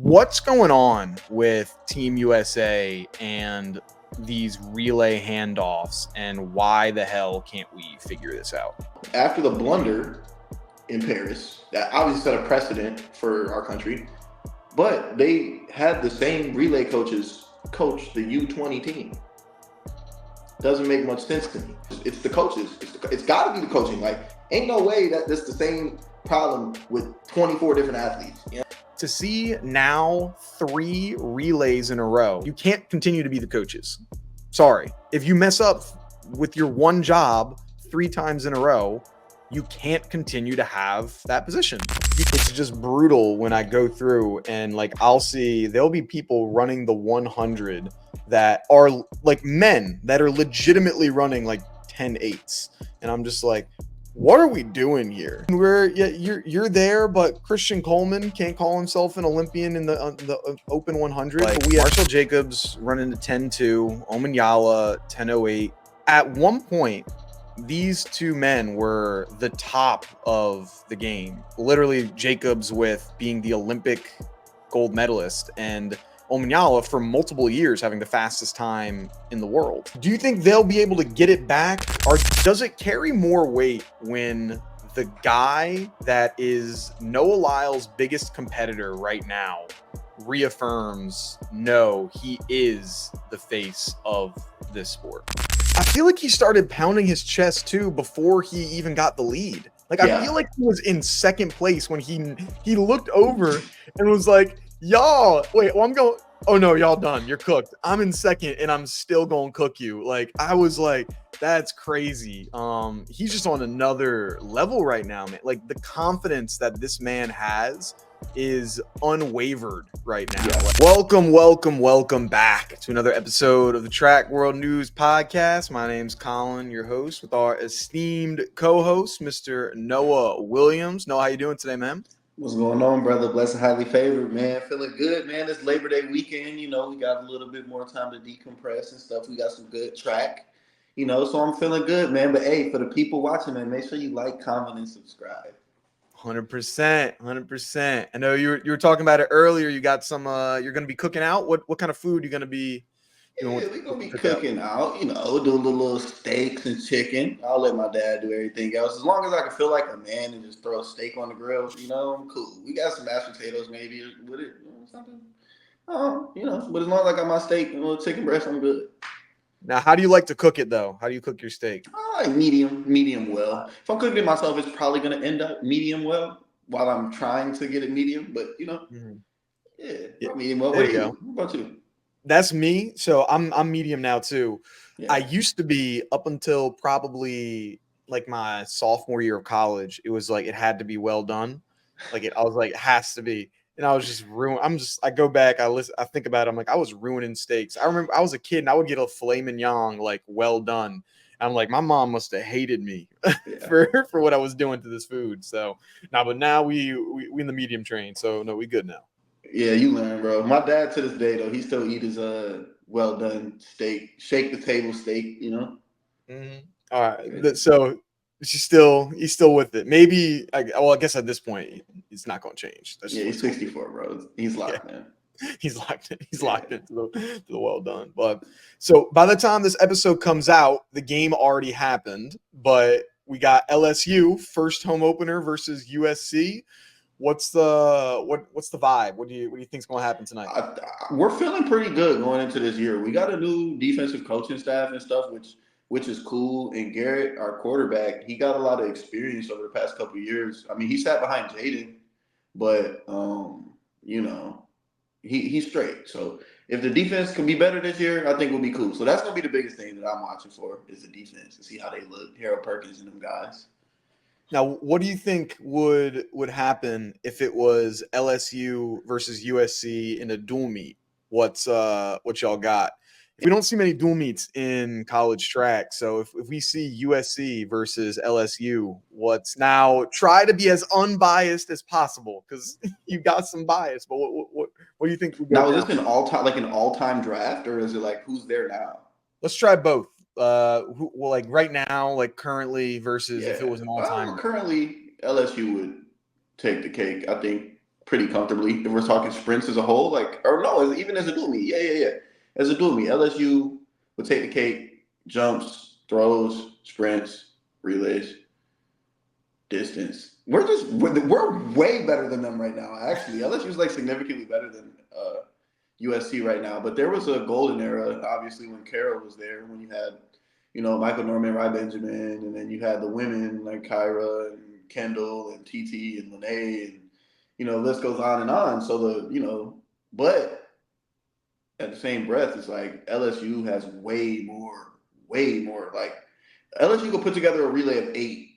What's going on with Team USA and these relay handoffs, and why the hell can't we figure this out? After the blunder in Paris, that obviously set a precedent for our country, but they had the same relay coaches coach the U20 team. Doesn't make much sense to me. It's the coaches. It's got to be the coaching. Like, ain't no way that that's the same problem with 24 different athletes. You know? To see now 3 relays in a row, you can't continue to be the coaches. Sorry. If you mess up with your one job 3 times in a row, you can't continue to have that position. It's just brutal when I go through and there'll be people running the 100 that are like men that are legitimately running like 10.8s. And I'm just like, what are we doing here? You're there, but Christian Coleman can't call himself an Olympian in the open 100. But we have Marcell Jacobs running to 10.2, Omanyala 10.08. At one point, these 2 men were the top of the game. Literally, Jacobs with being the Olympic gold medalist, and Omanyala for multiple years having the fastest time in the world. Do you think they'll be able to get it back? Or does it carry more weight when the guy that is Noah Lyle's biggest competitor right now reaffirms, no, he is the face of this sport? I feel like he started pounding his chest too before he even got the lead. I feel like he was in second place when he looked over and was like, y'all, wait, well, I'm going, oh no, y'all done. You're cooked. I'm in second and I'm still going to cook you. I was like, that's crazy. He's just on another level right now, man. The confidence that this man has is unwavered right now. Yeah. Welcome back to another episode of the Track World News Podcast. My name's Colin, your host, with our esteemed co-host, Mr. Noah Williams. Noah, how you doing today, man? What's going on, brother? Blessed and highly favored, man. Feeling good, man. It's Labor Day weekend. We got a little bit more time to decompress and stuff. We got some good track, so I'm feeling good, man. But hey, for the people watching, man, make sure you like, comment, and subscribe. 100%. I know you were talking about it earlier. You got some. You're going to be cooking out. What kind of food are you going to be? We're gonna be cooking out. Doing little steaks and chicken. I'll let my dad do everything else. As long as I can feel like a man and just throw a steak on the grill, I'm cool. We got some mashed potatoes maybe with it, something. But as long as I got my steak and a little chicken breast, I'm good. Now, how do you like to cook it though? How do you cook your steak? I like medium well. If I'm cooking it myself, it's probably gonna end up medium well while I'm trying to get it medium. But yeah, medium well. What about you? That's me. So I'm medium now too. Yeah. I used to be, up until probably my sophomore year of college, it was it had to be well done. I was like, it has to be. And I was just ruined. I go back, I think about it. I'm like, I was ruining steaks. I remember I was a kid and I would get a filet mignon, well done. I'm like, my mom must have hated me for what I was doing to this food. So but now we in the medium train. So no, we good now. Yeah, you learn, bro. My dad to this day though, he still eat his well done steak, shake the table steak, Mm-hmm. All right. So he's still with it. Maybe I guess at this point it's not going to change. He's 64, bro. He's locked in. He's locked in. He's locked into the well done. But so by the time this episode comes out, the game already happened. But we got LSU first home opener versus USC. What's the vibe? What do you think is going to happen tonight? We're feeling pretty good going into this year. We got a new defensive coaching staff and stuff, which is cool. And Garrett, our quarterback, he got a lot of experience over the past couple of years. I mean, he sat behind Jaden, but he's straight. So if the defense can be better this year, I think we'll be cool. So that's gonna be the biggest thing that I'm watching for, is the defense, to see how they look. Harold Perkins and them guys. Now, what do you think would happen if it was LSU versus USC in a dual meet? What y'all got? We don't see many dual meets in college track, so if we see USC versus LSU, try to be as unbiased as possible, because you got some bias. But what do you think? Now, is this an all-time draft, or is it who's there now? Let's try both. Right now, currently versus if it was an all-timer. Currently, LSU would take the cake. I think pretty comfortably. If we're talking sprints as a whole, like, or no, even as a dual meet. Yeah. As a dual meet, LSU would take the cake, jumps, throws, sprints, relays, distance. We're way better than them right now. Actually, LSU's like significantly better than USC right now. But there was a golden era, obviously, when Carroll was there, when you had, Michael Norman, Rai Benjamin, and then you had the women like Kyra and Kendall and TT and Lene, and the list goes on and on. So but at the same breath, it's like LSU has way more. Like LSU could put together a relay of 8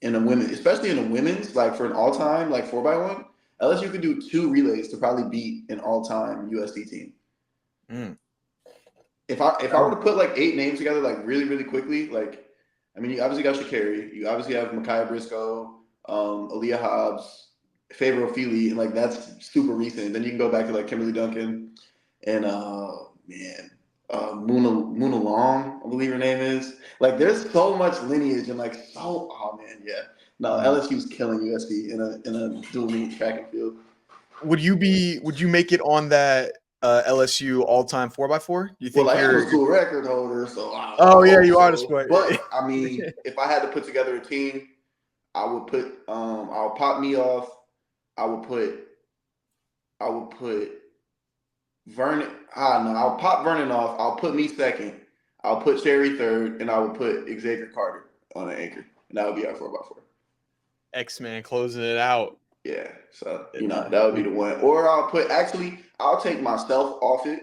in the women, especially in the women's, like for an all-time, like 4x1. LSU could do 2 relays to probably beat an all-time USD team. Mm. If I were to put like 8 names together, like really, really quickly, like, I mean, you obviously got Sha'Carri, you obviously have Micaiah Briscoe, Aaliyah Hobbs, Favor Ofili, and like that's super recent. Then you can go back to like Kimberly Duncan and Muna Long, I believe her name is. Like, there's so much lineage and like No, LSU's killing USC in a dual meet track and field. Would you make it on that LSU all-time 4x4? Do you think Well, I am you're a school record holder, so I Oh yeah, hope you are the so. sport. But I mean, if I had to put together a team, I would put I'll pop me off. I would put Vernon. No, I'll pop Vernon off. I'll put me second. I'll put Sherry third, and I would put Xavier Carter on an anchor, and that would be our 4x4. X-Man closing it out. Yeah, so that would be the one. Or I'll take myself off it,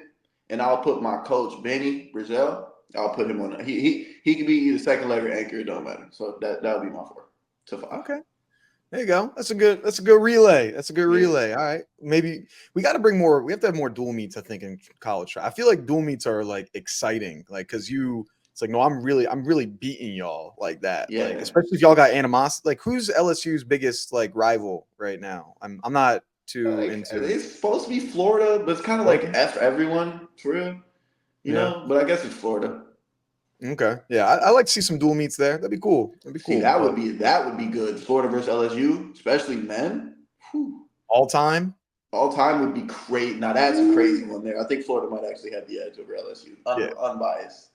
and I'll put my coach Benny Brazell. I'll put him on. He could be either second leg or anchor. It don't matter. So that would be my 4 to 5. Okay. There you go. That's a good relay. That's a good relay. All right. Maybe we got to bring more. We have to have more dual meets, I think, in college track. I feel like dual meets are like exciting. Like, cause it's like, no, I'm really beating y'all like that. Yeah. Like, especially if y'all got animosity. Like, who's LSU's biggest like rival right now? I'm not too into it. It's supposed to be Florida, but it's kind of like F everyone for real. You know, but I guess it's Florida. Okay. Yeah, I like to see some dual meets there. That'd be cool. See, that would be good. Florida versus LSU, especially men. Whew. All time would be great. Now that's a crazy one there. I think Florida might actually have the edge over LSU. Unbiased.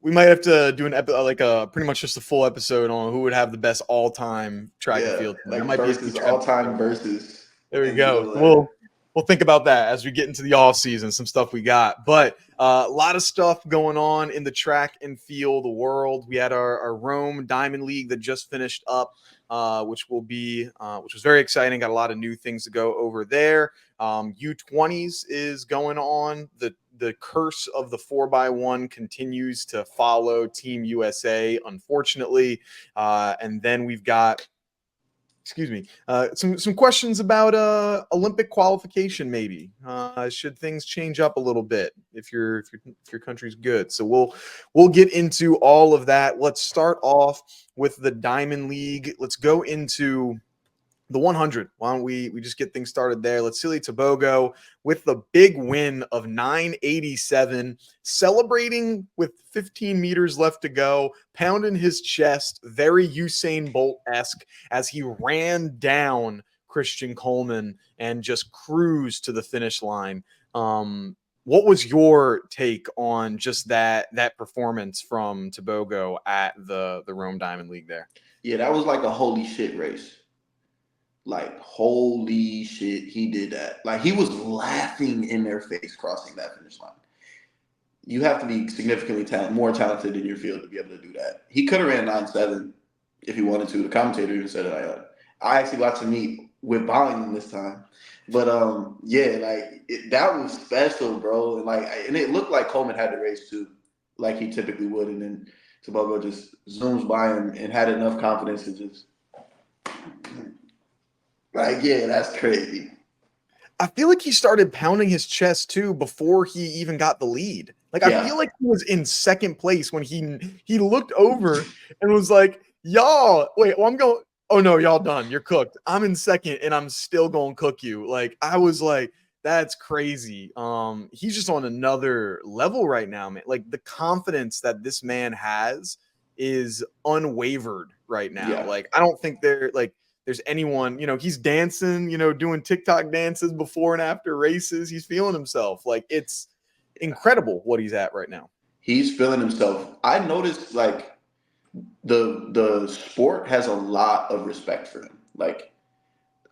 We might have to do pretty much just a full episode on who would have the best all-time track and field. Like might versus all-time versus. There we go. We'll think about that as we get into the off season. Some stuff we got, but a lot of stuff going on in the track and field world. We had our Rome Diamond League that just finished up, which was very exciting. Got a lot of new things to go over there. U20s is going on. The curse of the 4x1 continues to follow Team USA, unfortunately. And then we've got, some questions about Olympic qualification, maybe. Should things change up a little bit if your country's good? So we'll get into all of that. Let's start off with the Diamond League. Let's go into the 100. Why don't we just get things started there? Letsile Tebogo with the big win of 987, celebrating with 15 meters left to go, pounding his chest, very Usain Bolt-esque as he ran down Christian Coleman and just cruised to the finish line. What was your take on just that performance from Tebogo at the Rome Diamond League there? Yeah, that was like a holy shit race. Like, holy shit, he did that. Like, he was laughing in their face crossing that finish line. You have to be significantly more talented in your field to be able to do that. He could have ran 9.7 if he wanted to. The commentator even said it. I actually watched him meet with volume this time. But, that was special, bro. And it looked like Coleman had the race, too, like he typically would. And then Tebogo just zooms by him and had enough confidence to just – that's crazy. I feel like he started pounding his chest too before he even got the lead. I feel like he was in second place when he looked over and was like, "Y'all, wait, well, I'm going. Oh no, y'all done. You're cooked. I'm in second and I'm still going to cook you." Like, I was like, that's crazy. He's just on another level right now, man. Like, the confidence that this man has is unwavered right now. Yeah. Like, I don't think they're like there's anyone, he's dancing, doing TikTok dances before and after races. He's feeling himself. Like, it's incredible what he's at right now. He's feeling himself. I noticed like the sport has a lot of respect for him. Like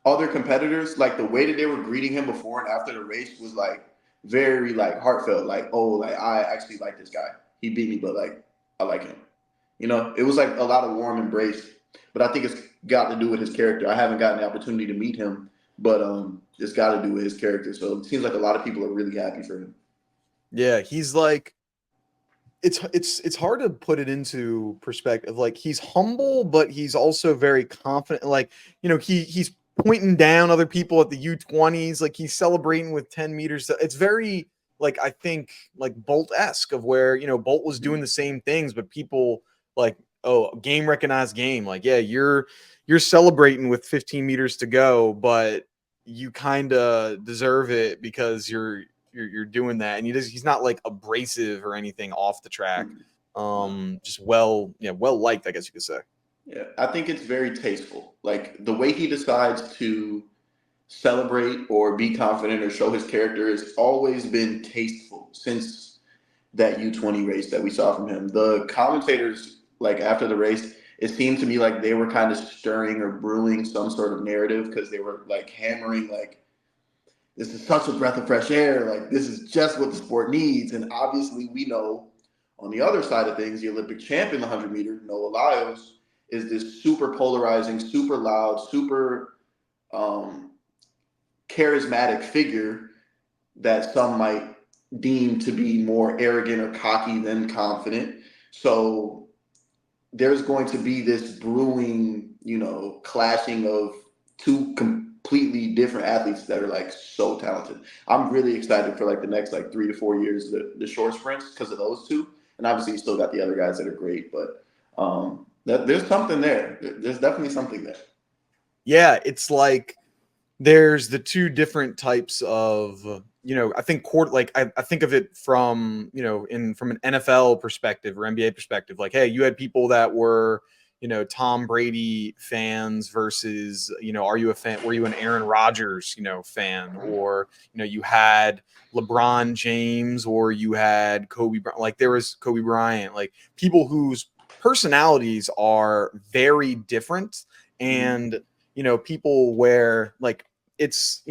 other competitors, like the way that they were greeting him before and after the race was like very like heartfelt. Like, oh, like I actually like this guy. He beat me, but like I like him. It was like a lot of warm embrace. But I think it's got to do with his character. I haven't gotten the opportunity to meet him, but it's got to do with his character. So it seems like a lot of people are really happy for him. Yeah, he's like, it's hard to put it into perspective. Like, he's humble, but he's also very confident. Like, he's pointing down other people at the U20s. Like, he's celebrating with 10 meters. It's very, like, I think, like Bolt-esque of where, Bolt was doing the same things, but people like, oh, game recognized game. Like, yeah, you're celebrating with 15 meters to go, but you kind of deserve it because you're doing that. And he's not like abrasive or anything off the track. Just well liked, I guess you could say. Yeah, I think it's very tasteful. Like the way he decides to celebrate or be confident or show his character has always been tasteful since that U20 race that we saw from him. The commentators, like after the race, it seemed to me like they were kind of stirring or brewing some sort of narrative because they were like hammering like, this is such a breath of fresh air. Like, this is just what the sport needs. And obviously, we know on the other side of things, the Olympic champion, the 100 meter, Noah Lyles, is this super polarizing, super loud, super charismatic figure that some might deem to be more arrogant or cocky than confident. So there's going to be this brewing, clashing of two completely different athletes that are like so talented. I'm really excited for like the next like 3 to 4 years, the short sprints because of those two. And obviously you still got the other guys that are great, but there's something there. There's definitely something there. Yeah, it's like there's the two different types of, I think I think of it from, from an NFL perspective or NBA perspective. Like, hey, you had people that were, Tom Brady fans versus, are you a fan? Were you an Aaron Rodgers, fan? Or, you had LeBron James or you had Kobe Bryant. Like, there was Kobe Bryant, like people whose personalities are very different. And, people where like it's,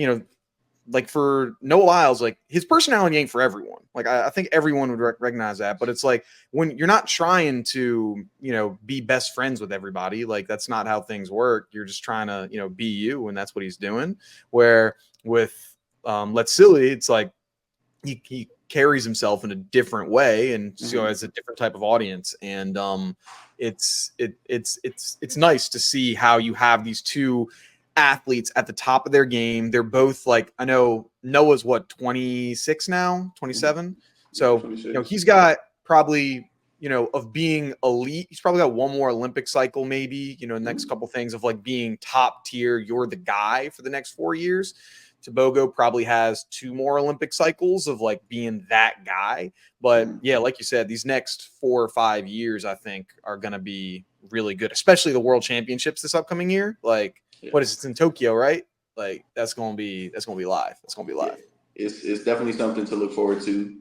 like for Noah Lyles, like his personality ain't for everyone. Like I think everyone would recognize that, but it's like when you're not trying to, be best friends with everybody, like that's not how things work. You're just trying to, be you, and that's what he's doing. Where with Letsile, it's like he carries himself in a different way and as a different type of audience. And it's nice to see how you have these two athletes at the top of their game. They're both like, I know Noah's 26 now, 27. So, 26. He's got probably, of being elite, he's probably got one more Olympic cycle, maybe, next couple things of like being top tier. You're the guy for the next 4 years. Tebogo probably has 2 more Olympic cycles of like being that guy. But yeah, like you said, these next 4 or 5 years, I think are going to be really good, especially the World Championships this upcoming year. Like, what is it? It's in Tokyo, right? Like that's gonna be live. That's gonna be live. Yeah. It's definitely something to look forward to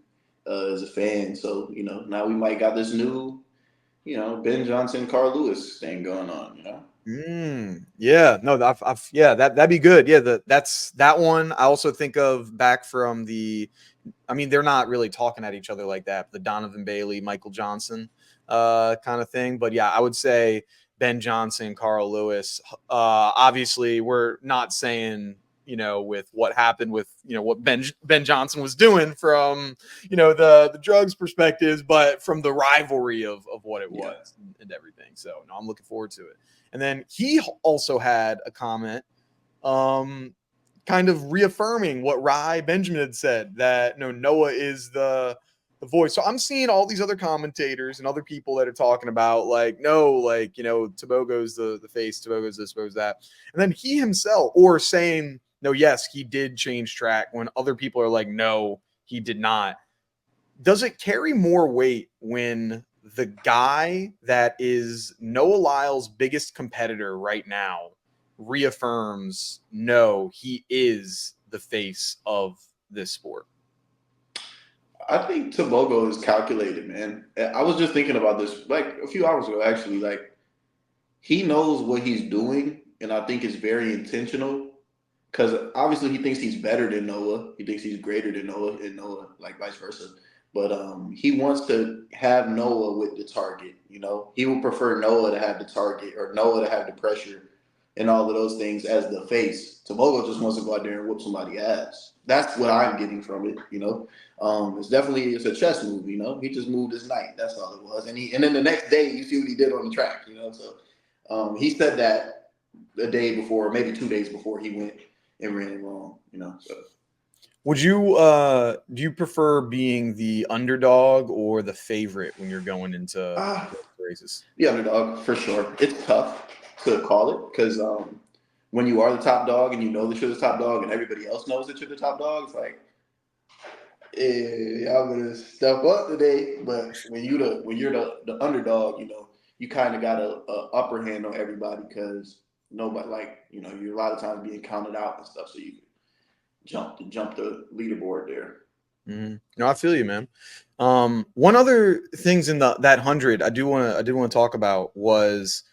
as a fan. So now we might got this new, Ben Johnson, Carl Lewis thing going on. Yeah, no, that'd be good. Yeah, that's that one. I also think of back from I mean, they're not really talking at each other like that. The Donovan Bailey, Michael Johnson, kind of thing. But yeah, I would say Ben Johnson, Carl Lewis. Obviously, we're not saying, with what happened with, what Ben Johnson was doing from, the drugs perspectives, but from the rivalry of what it was and everything. So no, I'm looking forward to it. And then he also had a comment, kind of reaffirming what Rai Benjamin had said, that Noah is the voice. So I'm seeing all these other commentators and other people that are talking about like, no, like, Tebogo's the face, Tebogo's this, Tebogo's that. And then he himself, or saying, no, yes, he did change track, when other people are like, no, he did not. Does it carry more weight when the guy that is Noah Lyles' biggest competitor right now reaffirms, no, he is the face of this sport? I think Tebogo is calculated, man. I was just thinking about this like a few hours ago, actually. Like, he knows what he's doing, and I think it's very intentional. Because obviously he thinks he's better than Noah. He thinks he's greater than Noah, and Noah, like vice versa. But he wants to have Noah with the target. You know, he would prefer Noah to have the target or Noah to have the pressure and all of those things as the face. Tebogo just wants to go out there and whoop somebody's ass. That's what I'm getting from it. You know, it's a chess move. You know, he just moved his knight. That's all it was. And then the next day you see what he did on the track. You know, so he said that the day before, maybe 2 days before he went and ran it wrong, you know. So, would you do you prefer being the underdog or the favorite when you're going into races? The underdog for sure. It's tough to call it because when you are the top dog and you know that you're the top dog and everybody else knows that you're the top dog, it's like, yeah, I'm gonna step up today. But when you're the underdog, you know, you kind of got a upper hand on everybody because nobody, like, you know, you're a lot of times being counted out and stuff, so you can jump the leaderboard there. Mm-hmm. No, I feel you, man. One other things in that 100 I did want to talk about was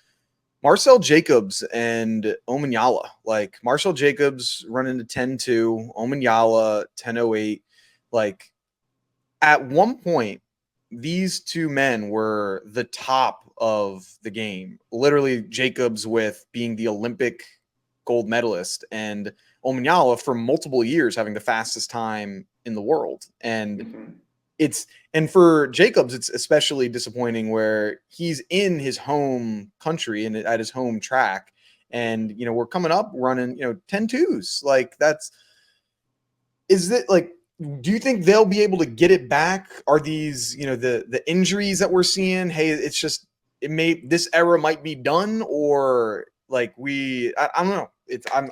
Marcell Jacobs and Omanyala. Like, Marcell Jacobs running to 10-2, Omanyala 10:08. Like, at one point, these two men were the top of the game. Literally, Jacobs with being the Olympic gold medalist, and Omanyala for multiple years having the fastest time in the world. And and for Jacobs, it's especially disappointing where he's in his home country and at his home track. And, you know, we're coming up running, you know, 10-2s. Like, is it like, do you think they'll be able to get it back? Are these, you know, the injuries that we're seeing? Hey, it's just, this era might be done, or like I don't know.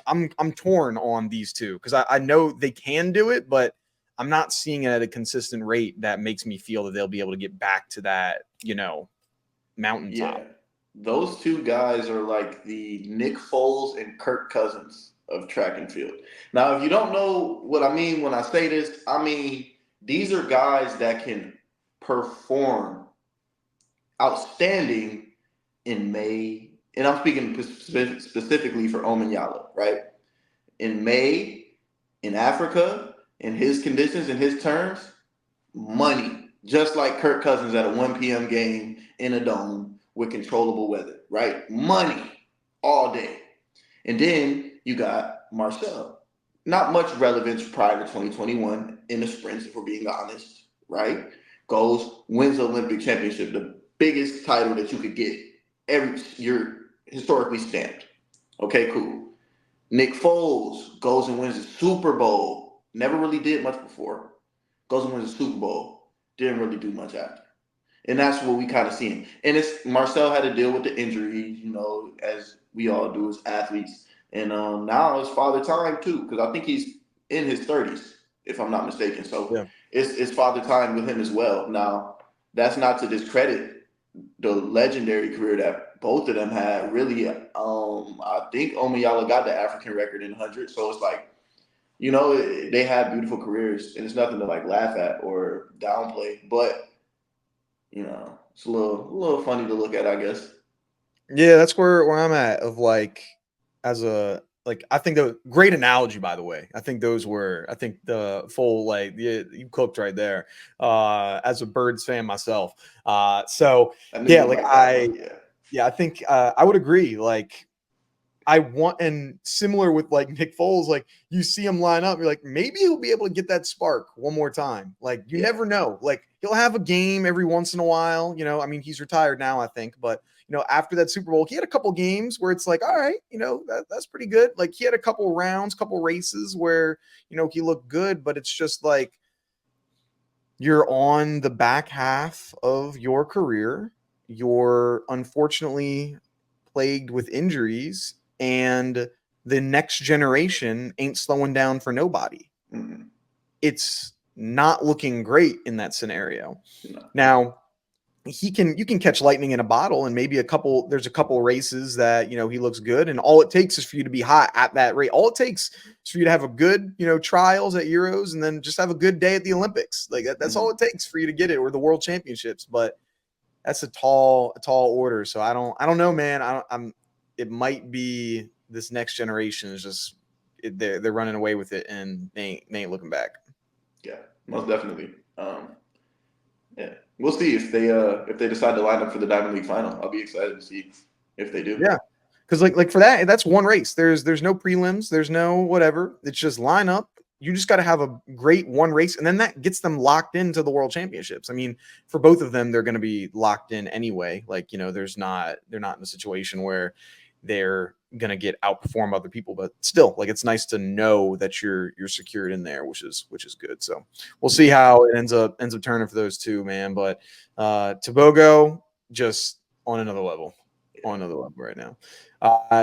I'm torn on these two because I know they can do it, but I'm not seeing it at a consistent rate that makes me feel that they'll be able to get back to that, you know, mountaintop. Yeah, those two guys are like the Nick Foles and Kirk Cousins of track and field. Now, if you don't know what I mean when I say this, I mean these are guys that can perform outstanding in May, and I'm speaking specifically for Omanyala, right? In May, in Africa, in his conditions, in his terms, money. Just like Kirk Cousins at a 1 p.m. game in a dome with controllable weather, right? Money all day. And then you got Marcell. Not much relevance prior to 2021 in the sprints, if we're being honest, right? Goes, wins the Olympic championship, the biggest title that you could get. You're historically stamped. Okay, cool. Nick Foles goes and wins the Super Bowl. Never really did much before. Goes and wins the Super Bowl. Didn't really do much after. And that's what we kind of seen. And it's Marcell had to deal with the injuries, you know, as we all do as athletes. And now it's father time too, because I think he's in his 30s, if I'm not mistaken. So yeah, it's father time with him as well. Now, that's not to discredit the legendary career that both of them had. Really, I think Omanyala got the African record in 100. So it's like, you know, they have beautiful careers, and it's nothing to like laugh at or downplay. But you know, it's a little funny to look at, I guess. Yeah, that's where I'm at. Of like, as a I think the great analogy, by the way. I think the full you cooked right there. As a Birds fan myself, so yeah, I think I would agree. Like, I want, and similar with like Nick Foles, like you see him line up, you're like, maybe he'll be able to get that spark one more time. Like, you never know. Like, he'll have a game every once in a while. You know, I mean, he's retired now, I think, but you know, after that Super Bowl, he had a couple games where it's like, all right, you know, that's pretty good. Like, he had a couple rounds, couple races where, you know, he looked good, but it's just like, you're on the back half of your career. You're unfortunately plagued with injuries, and the next generation ain't slowing down for nobody. It's not looking great in that scenario. Now, you can catch lightning in a bottle, and maybe there's a couple races that, he looks good, and all it takes is for you to be hot at that rate. All it takes is for you to have a good, trials at Euros, and then just have a good day at the Olympics. Like that's all it takes for you to get it, or the World Championships. But that's a tall order. So I don't know, man. It might be this next generation is just they're running away with it, and they ain't looking back. Yeah, most definitely. Yeah, we'll see if they decide to line up for the Diamond League final. I'll be excited to see if they do. Yeah, because like for that's one race. There's no prelims. There's no whatever. It's just line up. You just got to have a great one race, and then that gets them locked into the World Championships. I mean, for both of them, they're going to be locked in anyway. Like, they're not in a situation where they're going to get outperform other people, but still, like, it's nice to know that you're secured in there, which is good. So we'll see how it ends up turning for those two, man. But Tebogo just on another level right now.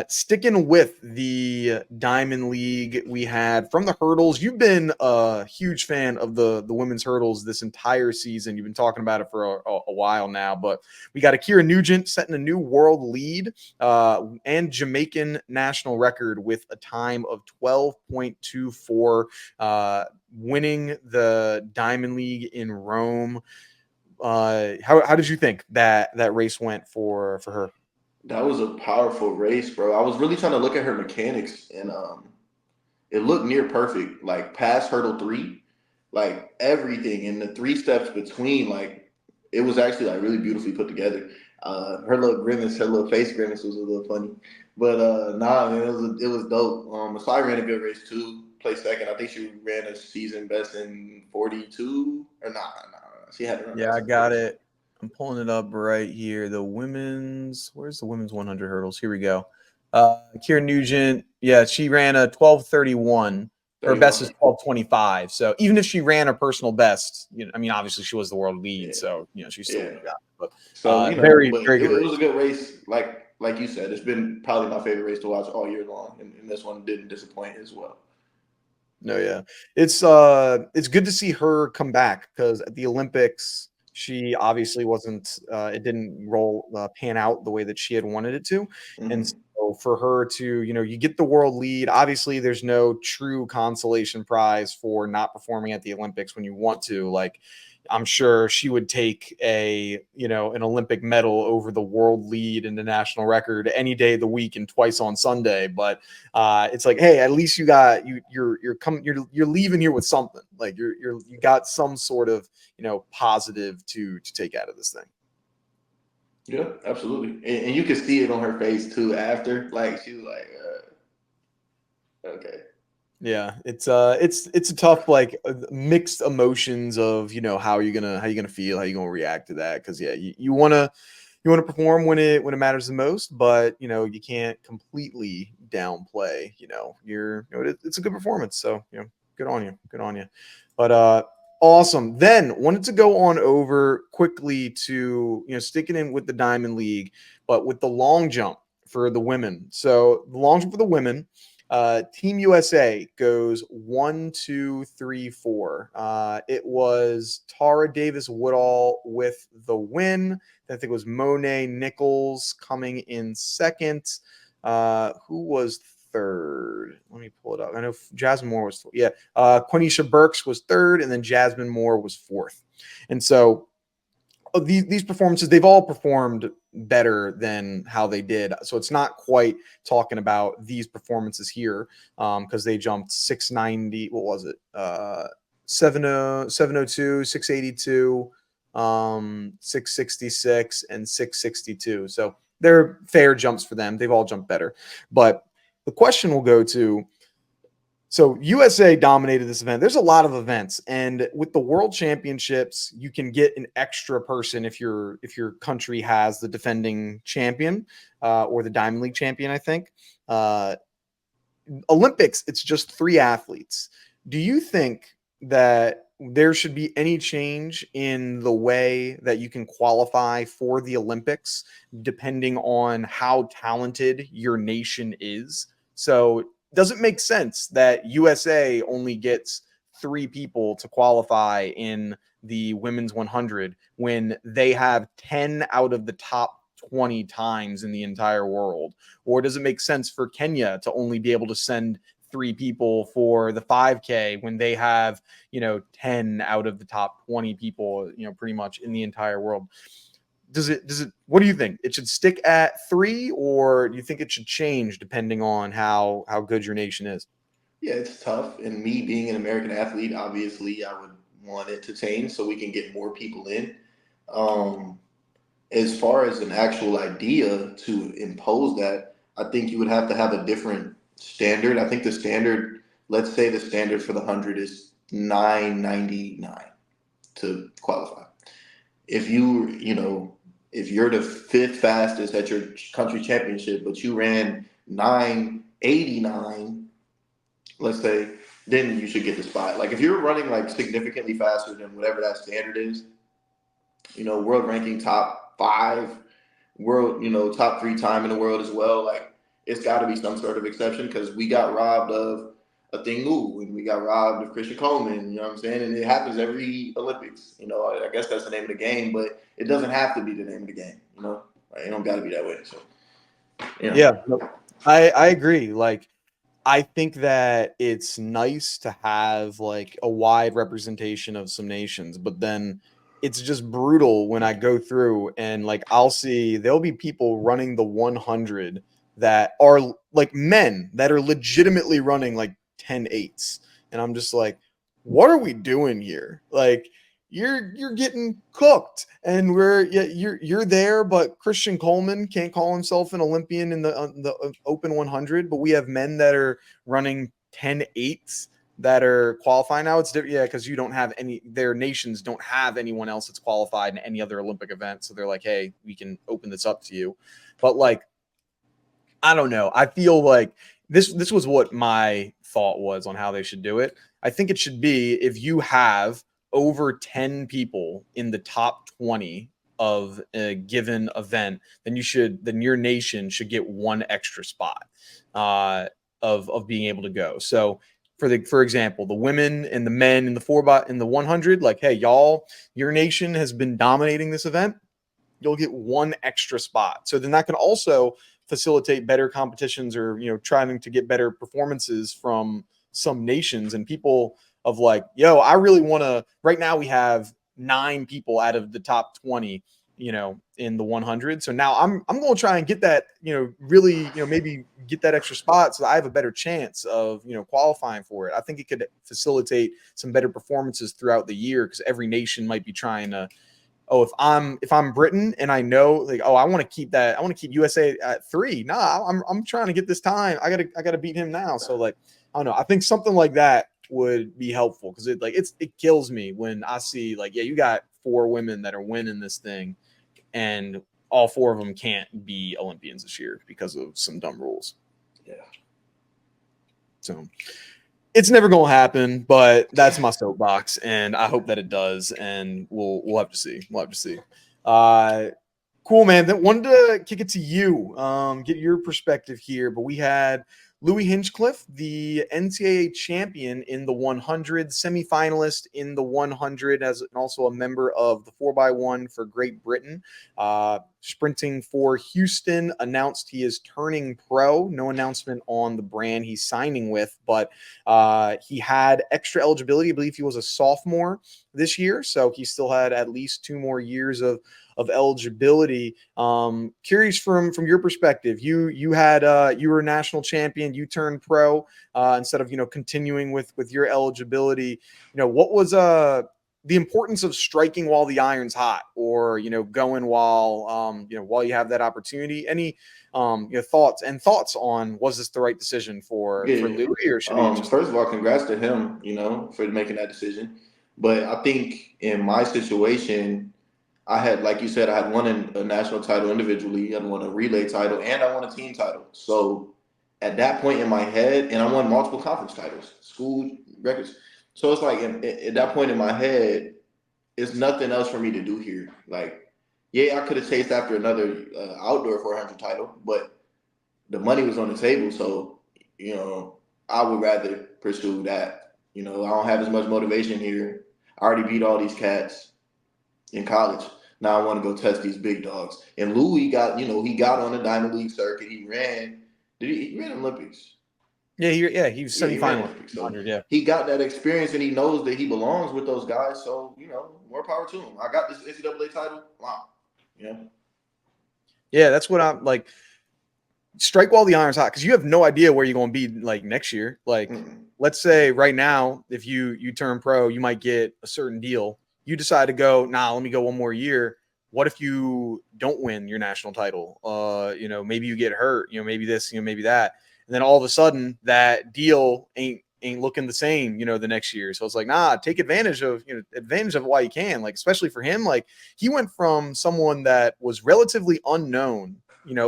Sticking with the Diamond League, we had from the hurdles. You've been a huge fan of the women's hurdles this entire season. You've been talking about it for a while now, but we got Ackera Nugent setting a new world lead and Jamaican national record with a time of 12.24, winning the Diamond League in Rome. How did you think that race went for her? That was a powerful race, bro. I was really trying to look at her mechanics, and it looked near perfect. Like past hurdle 3, like everything in the 3 steps between, like it was actually like really beautifully put together. Her little grimace, her little face grimace was a little funny, but nah, man, it was dope. Masai ran a good race too. Placed second. I think she ran a season best in 42 or nah. She had to run. Yeah, I got it. I'm pulling it up right here. Where's the women's 100 hurdles? Here we go. Ackera Nugent, yeah, she ran a 12:31. Her best is 12:25. So even if she ran her personal best, I mean, obviously she was the world lead, so she still would have got it. But so very but very good. It was a good race. Like you said, it's been probably my favorite race to watch all year long, and this one didn't disappoint as well. No, yeah, it's good to see her come back, because at the Olympics she obviously wasn't. It didn't pan out the way that she had wanted it to, and so for her to, you get the world lead. Obviously, there's no true consolation prize for not performing at the Olympics when you want to. Like, I'm sure she would take an Olympic medal over the world lead and the national record any day of the week and twice on Sunday. But it's like, hey, at least you're leaving here with something. Like you got some sort of positive to take out of this thing. Yeah, absolutely, and you could see it on her face too after. Like she was like, okay. Yeah, it's a tough, like, mixed emotions of how you're gonna feel, how you're gonna react to that, because yeah, you want to perform when it matters the most, but you can't completely downplay it's a good performance, so good on you. But awesome. Then wanted to go on over quickly to sticking in with the Diamond League, but with the long jump for the women. So the long jump for the women. Team USA goes 1, 2, 3, 4. It was Tara Davis Woodall with the win. I think it was Monet Nichols coming in second. Who was third? Let me pull it up. I know Jasmine Moore was Quenisha Burks was third, and then Jasmine Moore was fourth. And so these performances, they've all performed better than how they did. So it's not quite talking about these performances here, because they jumped 690. What was it? 702, 682, 666, and 662. So they're fair jumps for them. They've all jumped better. But the question will go to, so USA dominated this event. There's a lot of events, and with the World Championships, you can get an extra person if your country has the defending champion or the Diamond League champion. I think Olympics, it's just 3 athletes. Do you think that there should be any change in the way that you can qualify for the Olympics depending on how talented your nation is? So does it make sense that USA only gets 3 people to qualify in the women's 100 when they have 10 out of the top 20 times in the entire world? Or does it make sense for Kenya to only be able to send 3 people for the 5K when they have, 10 out of the top 20 people, pretty much in the entire world? What do you think? It should stick at 3, or do you think it should change depending on how good your nation is? Yeah, it's tough. And me being an American athlete, obviously, I would want it to change so we can get more people in. Um, as far as an actual idea to impose that, I think you would have to have a different standard. I think the standard, let's say the standard for the 100 is 9.99 to qualify. If if you're the 5th fastest at your country championship, but you ran 9.89, let's say, then you should get the spot. Like if you're running like significantly faster than whatever that standard is, world ranking top 5, world, top 3 time in the world as well. Like it's got to be some sort of exception because we got robbed of a Tebogo and we got robbed of Christian Coleman. You know what I'm saying? And it happens every Olympics. I guess that's the name of the game, but it doesn't have to be the name of the game. Like, it don't got to be that way. So yeah, I agree. Like, I think that it's nice to have like a wide representation of some nations, but then it's just brutal when I go through and like there'll be people running the 100 that are like men that are legitimately running like 10.8s. And I'm just like, what are we doing here? Like, you're getting cooked, and you're there, but Christian Coleman can't call himself an Olympian in the open 100, but we have men that are running 10.8s that are qualifying now. It's different, yeah, because their nations don't have anyone else that's qualified in any other Olympic event, so they're like, hey, we can open this up to you. But like, I don't know. I feel like this was what my thought was on how they should do it. I think it should be if you have over 10 people in the top 20 of a given event, then your nation should get 1 extra spot of being able to go. So for example, the women and the men in the 100, like, hey, your nation has been dominating this event. You'll get 1 extra spot. So then that can also facilitate better competitions, or trying to get better performances from some nations and people of like, yo, I really want to. Right now we have 9 people out of the top 20 in the 100. So now I'm going to try and get that, really, maybe get that extra spot so that I have a better chance of, qualifying for it. I think it could facilitate some better performances throughout the year, because every nation might be trying to, if I'm Britain and I know, like, I want to keep USA at 3. Nah, I'm trying to get this time. I gotta beat him now. So like, I don't know. I think something like that would be helpful, because it kills me when I see like, yeah, you got 4 women that are winning this thing, and all 4 of them can't be Olympians this year because of some dumb rules. Yeah. So it's never going to happen, but that's my soapbox, and I hope that it does. And we'll have to see. Cool, man. Then wanted to kick it to you, get your perspective here. But we had Louie Hinchliffe, the NCAA champion in the 100, semifinalist in the 100, and also a member of the 4x1 for Great Britain. Sprinting for Houston, announced he is turning pro. No announcement on the brand he's signing with, but he had extra eligibility. I believe he was a sophomore this year, so he still had at least 2 more years of eligibility. Curious from your perspective, you were a national champion, you turned pro instead of continuing with your eligibility. What was the importance of striking while the iron's hot, or going while you have that opportunity? Any thoughts on, was this the right decision for Louie, or should he first of all, congrats to him, for making that decision. But I think in my situation, I had, like you said, I had won a national title individually, I won a relay title, and I won a team title. So at that point in my head, and I won multiple conference titles, school records. So it's like at that point in my head, it's nothing else for me to do here. Like, yeah, I could have chased after another outdoor 400 title, but the money was on the table. So, I would rather pursue that I don't have as much motivation here. I already beat all these cats in college. Now I want to go test these big dogs. And Louie got, he got on the Diamond League circuit. He ran. He ran Olympics? Yeah, he was Yeah, he ran semifinal. Olympics. So Yeah, he got that experience, and he knows that he belongs with those guys. So more power to him. I got this NCAA title. Wow. Yeah, that's what I'm like. Strike while the iron's hot, because you have no idea where you're going to be like next year. Like, let's say right now, if you turn pro, you might get a certain deal. You decide to go, let me go one more year. What if you don't win your national title? Maybe you get hurt. Maybe this. Maybe that. And then all of a sudden, that deal ain't looking the same. The next year. So it's like, take advantage of while you can. Like, especially for him, like he went from someone that was relatively unknown,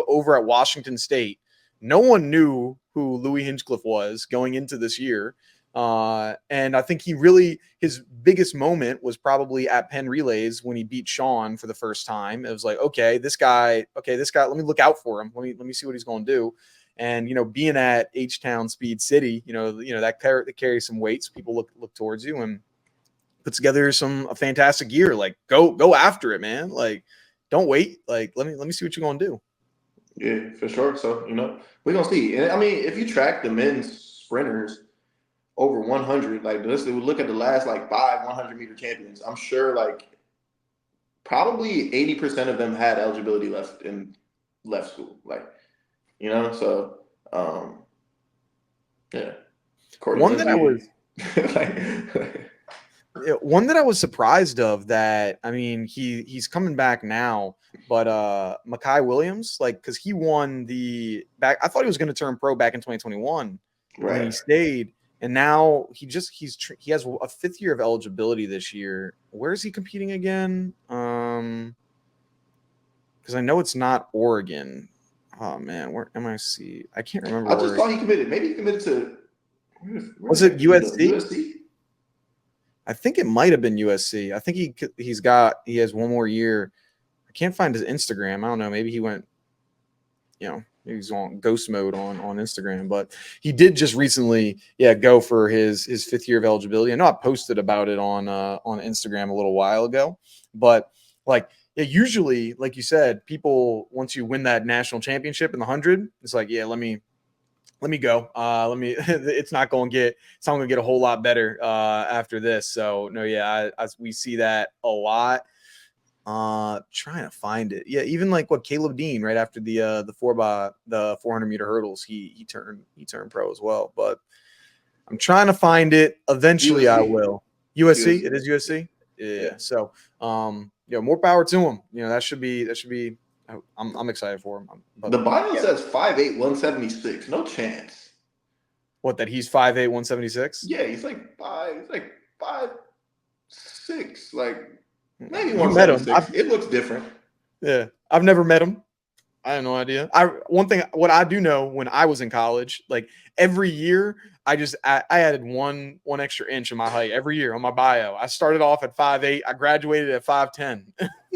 over at Washington State. No one knew who Louie Hinchliffe was going into this year. And I think his biggest moment was probably at Penn Relays when he beat Sean for the first time. It was like, this guy, let me look out for him. Let me see what he's going to do. And, being at H-Town Speed City, that carries some weight. So people look towards you and put together a fantastic year. Like, go after it, man. Like, don't wait. Like, let me see what you're going to do. Yeah, for sure. So, we're going to see. And I mean, if you track the men's sprinters over 100, like, let's look at the last, 5 100-meter champions. I'm sure, probably 80% of them had eligibility left in left school. So, yeah. One that I was surprised of that, I mean, he's coming back now, but Makai Williams, because he won I thought he was going to turn pro back in 2021, right? And then he stayed, and now he has a 5th year of eligibility this year. Where is he competing again? Because I know it's not Oregon. Oh man, where MIC? I can't remember. I just thought he committed. Maybe he committed to. Was it USC? USC? I think it might have been USC. I think he has one more year. I can't find his Instagram. I don't know. Maybe he went, maybe he's on ghost mode on Instagram, but he did just recently, go for his 5th year of eligibility. I know I posted about it on Instagram a little while ago, but usually, like you said, people, once you win that national championship in the 100, it's like, let me go. It's not going to get a whole lot better after this. So no, we see that a lot. Trying to find it. Yeah. Even what Caleb Dean right after the 400-meter hurdles, he turned pro as well, but I'm trying to find it. Eventually USC. I will. USC. It is USC. Yeah. So, more power to him. That should be, I'm excited for him. The bio says 5'8", 176. No chance. What, that he's 5'8", 176? Yeah, he's like 5'6". Maybe 176. It looks different. Yeah. I've never met him. I have no idea. What I do know, when I was in college, every year I added one extra inch in my height every year on my bio. I started off at 5'8". I graduated at 5'10".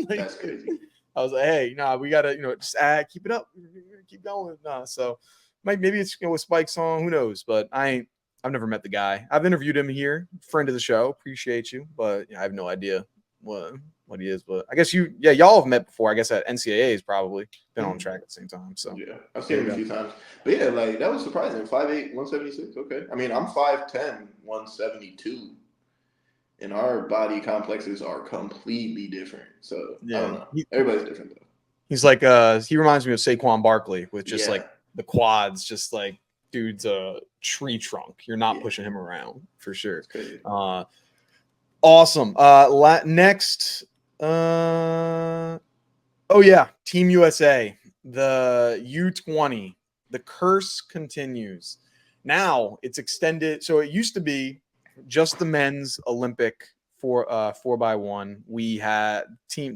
That's crazy. I was like, hey, we gotta, just keep it up, keep going. So maybe it's with spikes on, who knows? But I've never met the guy. I've interviewed him here, friend of the show. Appreciate you, but I have no idea what he is. But I guess y'all have met before. I guess at NCAA's probably been on track at the same time. So yeah, I've seen him a few times. But yeah, that was surprising. 5'8", 176. Okay, I mean, I'm 5'10", 172. And our body complexes are completely different. So I don't know. Everybody's different though. He's he reminds me of Saquon Barkley with just the quads, just dude's a tree trunk. You're not pushing him around for sure. Awesome. Next. Team USA, the U20. The curse continues. Now it's extended. So it used to be just the men's Olympic 4x1.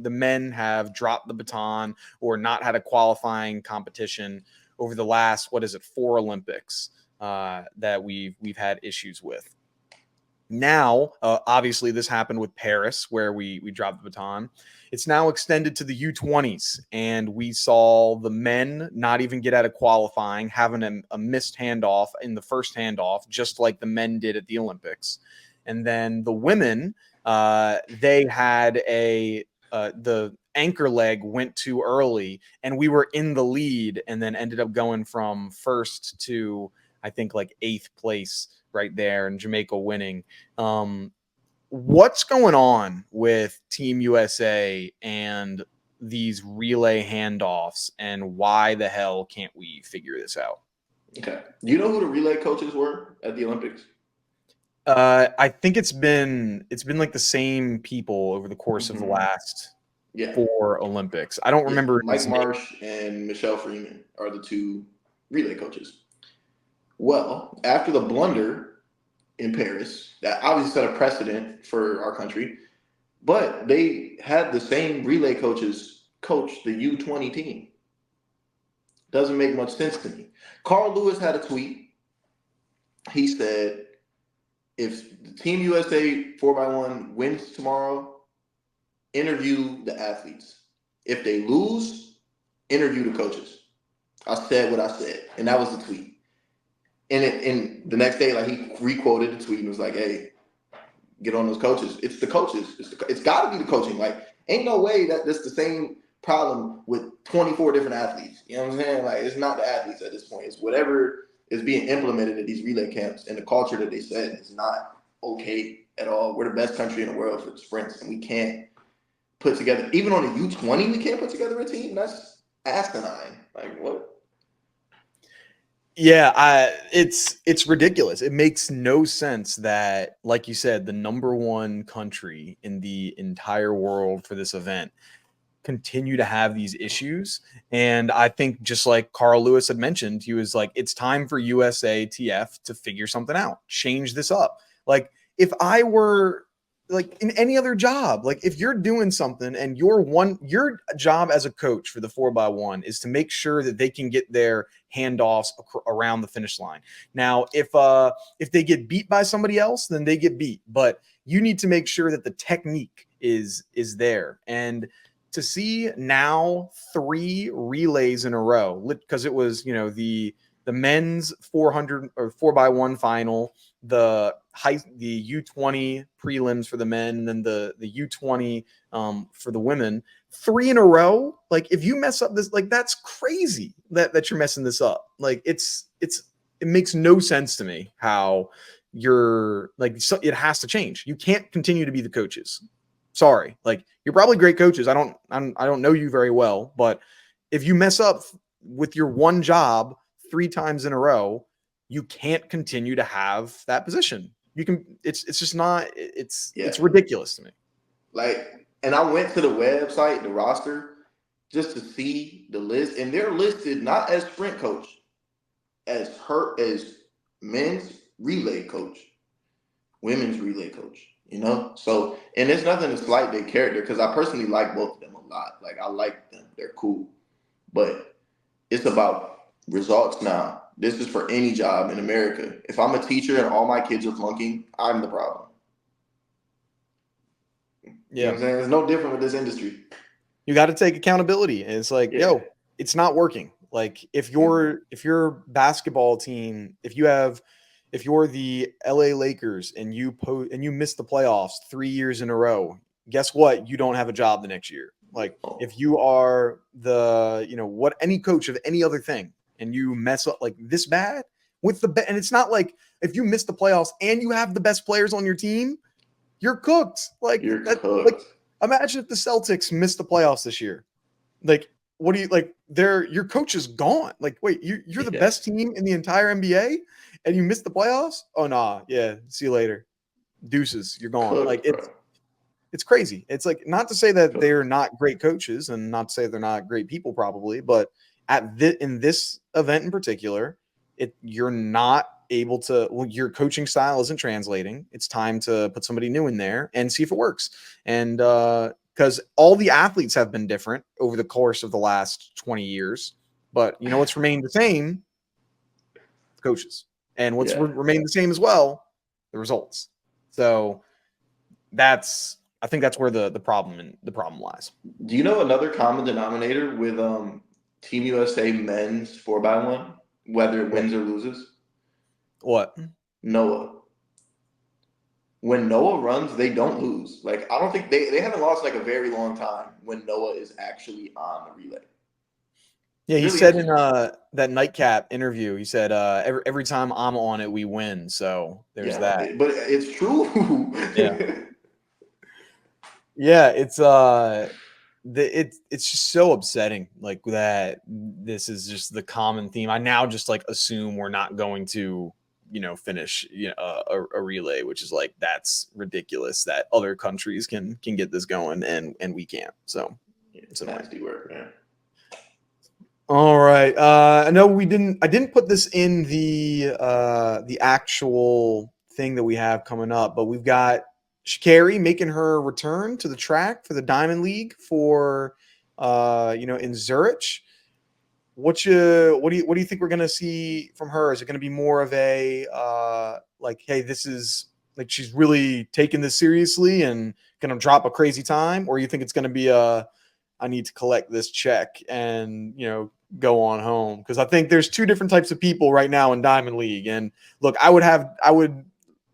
The men have dropped the baton or not had a qualifying competition over the last 4 Olympics that we've had issues with. Now, obviously, this happened with Paris, where we dropped the baton. It's now extended to the U20s, and we saw the men not even get out of qualifying, having a missed handoff in the first handoff, just like the men did at the Olympics. And then the women, they had the anchor leg went too early, and we were in the lead, and then ended up going from first to, I think, like 8th place right there, and Jamaica winning. What's going on with Team USA and these relay handoffs, and why the hell can't we figure this out? Okay. Do you know who the relay coaches were at the Olympics? I think it's been like the same people over the course of the last 4 Olympics. I don't remember. Mike Marsh and Michelle Freeman are the 2 relay coaches. Well, after the blunder in Paris, that obviously set a precedent for our country, but they had the same relay coaches coach the U20 team. Doesn't make much sense to me. Carl Lewis had a tweet. He said, if Team USA 4x1 wins tomorrow, interview the athletes. If they lose, interview the coaches. I said what I said, and that was the tweet. And the next day, like, he re-quoted the tweet and was like, "Hey, get on those coaches. It's the coaches. It's got to be the coaching. Like, ain't no way that that's the same problem with 24 different athletes. You know what I'm saying? Like, it's not the athletes at this point. It's whatever is being implemented at these relay camps, and the culture that they set is not okay at all. We're the best country in the world for sprints, and we can't put together, even on the U20, we can't put together a team. That's asinine. Like, what?" Yeah, it's ridiculous. It makes no sense that, like you said, the #1 country in the entire world for this event continue to have these issues. And I think, just like Carl Lewis had mentioned, he was like, it's time for USATF to figure something out, change this up. Like, if I were like in any other job, like if you're doing something and your job as a coach for the 4x1 is to make sure that they can get their handoffs around the finish line. Now, if they get beat by somebody else, then they get beat, but you need to make sure that the technique is there. And to see now 3 relays in a row, because it was, the men's 400 or 4x1 final, the U20 prelims for the men, and then the U20 for the women, 3 in a row. Like, if you mess up this, like, that's crazy that you're messing this up. Like, it makes no sense to me how you're like, so it has to change. You can't continue to be the coaches. Sorry. Like, you're probably great coaches. I don't know you very well, but if you mess up with your one job 3 times in a row, you can't continue to have that position. You can, it's just not, it's ridiculous to me. Like, and I went to the website, the roster, just to see the list, and they're listed not as sprint coach, as men's relay coach, women's relay coach, So, and there's nothing to slight their character, because I personally like both of them a lot. Like, I like them. They're cool. But it's about results now. This is for any job in America. If I'm a teacher and all my kids are flunking, I'm the problem. Yeah. You know what I'm saying? It's no different with this industry. You got to take accountability. And it's like, yo, it's not working. Like, if your basketball team, if you're the LA Lakers and you miss the playoffs 3 years in a row, guess what? You don't have a job the next year. Like, if you are any coach of any other thing, and you mess up like this bad with and it's not like if you miss the playoffs and you have the best players on your team, you're cooked. Like, like, imagine if the Celtics missed the playoffs this year. Like, what do you like? Your coach is gone. Like, wait, you're the best team in the entire NBA and you missed the playoffs? Oh, nah. Yeah. See you later. Deuces. You're gone. Like, it's crazy. It's like, not to say that they're not great coaches, and not to say they're not great people, probably, but in this event in particular, you're not able to. Well, your coaching style isn't translating. It's time to put somebody new in there and see if it works. And because all the athletes have been different over the course of the last 20 years, but what's remained the same? Coaches. And what's remained the same as well? The results. So I think that's where the problem lies. Do you know another common denominator with Team USA men's 4x1, whether it wins or loses? What? Noah. When Noah runs, they don't lose. Like, I don't think they haven't lost like a very long time when Noah is actually on the relay. Yeah, he Really said in interesting. that nightcap interview, he said every time I'm on it, we win. So there's Yeah, that. but it's true. Yeah. Yeah, it's just so upsetting like that this is just the common theme. I now just like assume we're not going to, finish a relay, which is like that's ridiculous that other countries can get this going and we can't. So it's It's annoying. nasty work, man. All right. I know I didn't put this in the actual thing that we have coming up, but we've got Sha'Carri making her return to the track for the Diamond League for in Zurich. What do you think we're gonna see from her? Is it gonna be more of a like, hey, this is like she's really taking this seriously and gonna drop a crazy time, or you think it's gonna be a I need to collect this check and go on home? Because I think there's two different types of people right now in Diamond League. And look, I would have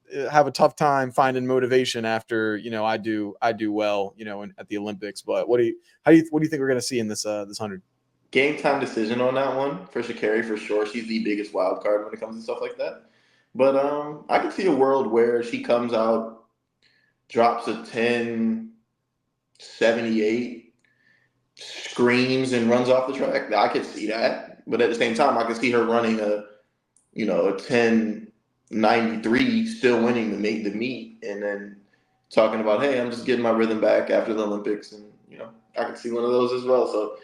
a tough time finding motivation after I do well at the Olympics. But what do you think we're gonna see in this 100? Game time decision on that one for Sha'Carri for sure. She's the biggest wild card when it comes to stuff like that. But I can see a world where she comes out, drops a 10:78, screams and runs off the track. I could see that. But at the same time, I could see her running a 10:93, still winning the meet, and then talking about, hey, I'm just getting my rhythm back after the Olympics, and I could see one of those as well. So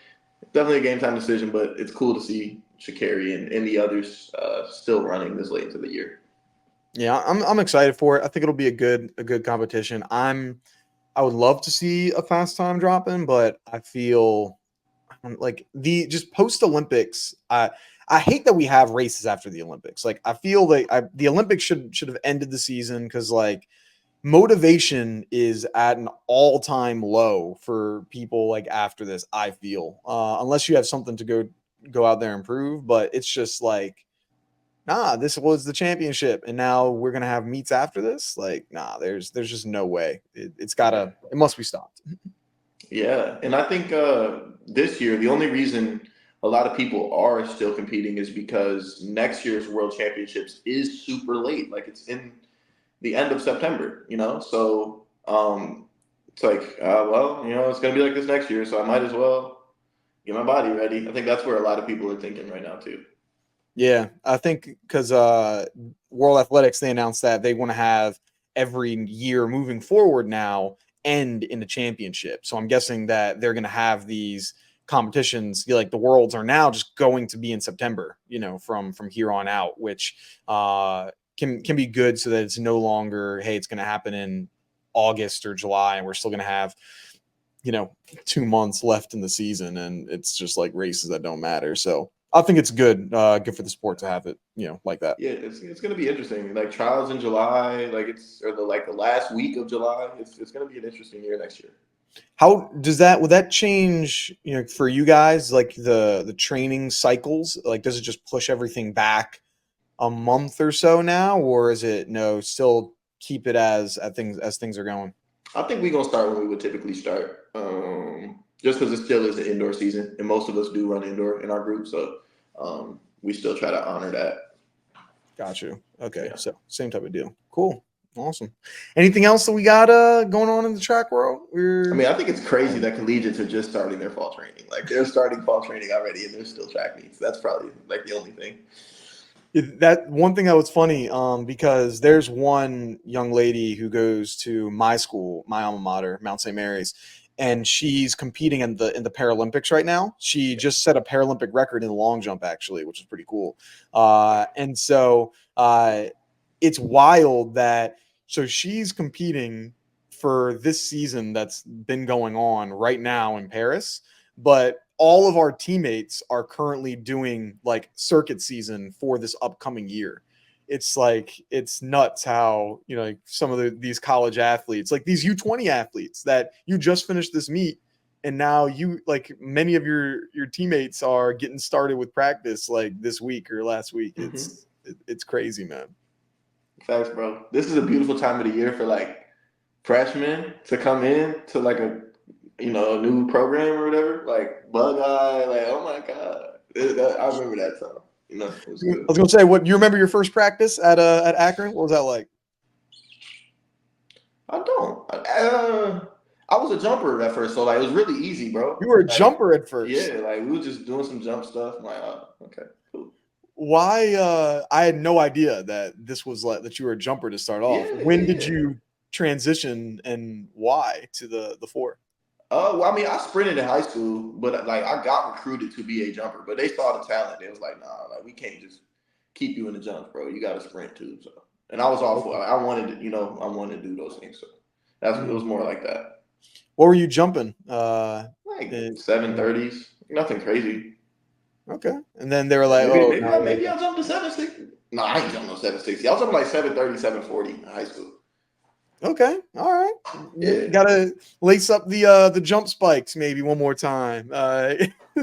definitely a game time decision, but it's cool to see Sha'Carri and the others still running this late into the year. Yeah, I'm excited for it. I think it'll be a good competition. I would love to see a fast time dropping, but I feel like the just post Olympics. I hate that we have races after the Olympics. Like I feel like the Olympics should have ended the season because like motivation is at an all-time low for people like after this. I feel unless you have something to go out there and prove, but it's just like this was the championship and now we're gonna have meets after this. Like there's just no way. Yeah. It must be stopped. Yeah, and I think this year the only reason a lot of people are still competing is because next year's World Championships is super late. Like it's in the end of September, So it's like, well, it's going to be like this next year, so I might as well get my body ready. I think that's where a lot of people are thinking right now too. Yeah, I think because World Athletics, they announced that they want to have every year moving forward now end in the championship. So I'm guessing that they're going to have these competitions like the Worlds are now just going to be in September, from here on out, which can be good so that it's no longer, hey, it's going to happen in August or July and we're still going to have 2 months left in the season and it's just like races that don't matter. So I think it's good for the sport to have it, like that. Yeah, it's going to be interesting. Like trials in July, like it's or the last week of July. It's going to be an interesting year next year. How would that change, for you guys, like the training cycles? Like, does it just push everything back a month or so now, or is it no, still keep it as things are going? I think we're gonna start when we would typically start, just because it still is an indoor season, and most of us do run indoor in our group, so we still try to honor that. Got you. Okay, Yeah. so same type of deal. Cool, awesome. Anything else that we got going on in the track world? I mean, I think it's crazy that collegiates are just starting their fall training. Like they're starting fall training already, and there's still track meets. That's probably like the only thing. That one thing that was funny, because there's one young lady who goes to my school, my alma mater, Mount St. Mary's, and she's competing in the Paralympics right now. She just set a Paralympic record in the long jump, actually, which is pretty cool. And so it's wild that so she's competing for this season that's been going on right now in Paris, but all of our teammates are currently doing like circuit season for this upcoming year. it's like it's nuts how like some of these college athletes, like these U20 athletes that you just finished this meet, and now you like many of your teammates are getting started with practice like this week or last week. It's crazy, man. Facts, bro. This is a beautiful time of the year for like freshmen to come in to like a a new program or whatever, like bug eye, like oh my god, I remember that time. It was I good. was gonna say, what you remember your first practice at Ackera? What was that like? I don't. I was a jumper at first, so like it was really easy, bro. You were a Like, jumper at first. yeah, like we were just doing some jump stuff. I'm like, oh, okay, cool. Why? I had no idea that this was like that you were a jumper to start off. When did Yeah. you transition, and why to the four? Well, I mean, I sprinted in high school, but like I got recruited to be a jumper, but they saw the talent. They was like, nah, like we can't just keep you in the jump, bro. You got to sprint too. So, and I was all for. I wanted to, I wanted to do those things. So it was more like that. What were you jumping? Like 730s, nothing crazy. Okay, and then they were like, maybe I'll jump to 760. No, I ain't jumping no 760. I was jumping like 730, 740 in high school. Okay, all right. Yeah. Gotta lace up the jump spikes maybe one more time.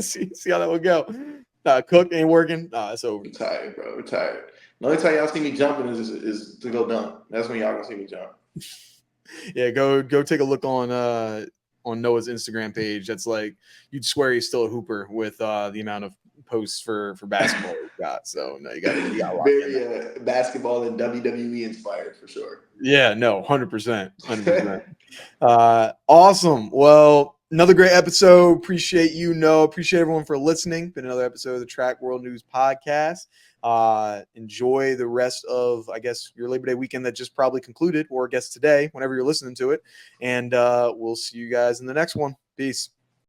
See how that would go. Cook ain't working. It's over. Retired, bro. Retired. The only time y'all see me jumping is to go dunk. That's when y'all gonna see me jump. Yeah, go take a look on Noah's Instagram page. That's like you'd swear he's still a hooper with the amount of posts for basketball he's got. So no, you got very basketball and WWE inspired for sure. Yeah, no, 100%. Awesome. Well, another great episode. Appreciate appreciate everyone for listening. Been another episode of the Track World News Podcast. Enjoy the rest of, I guess, your Labor Day weekend that just probably concluded, or I guess today, whenever you're listening to it. And we'll see you guys in the next one. Peace.